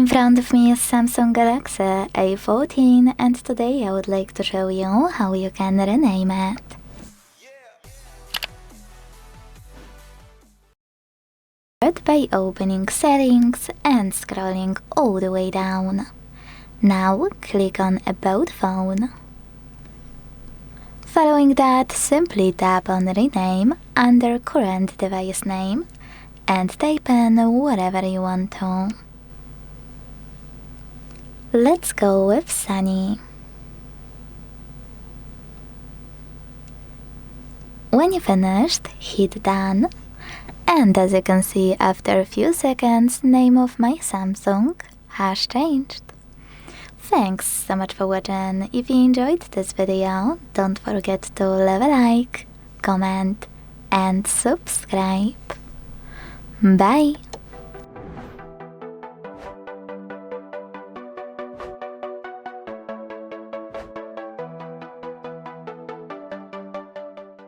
front of me is Samsung Galaxy A14 and today I would like to show you how you can rename it. Start by opening Settings and scrolling all the way down. Now click on About Phone. Following that, simply tap on Rename under Current Device Name and type in whatever you want to. Let's go with Sunny. When you finished, hit Done. And as you can see, after a few seconds, name of my Samsung has changed. Thanks so much for watching. If you enjoyed this video, don't forget to leave a like, comment and subscribe. Bye!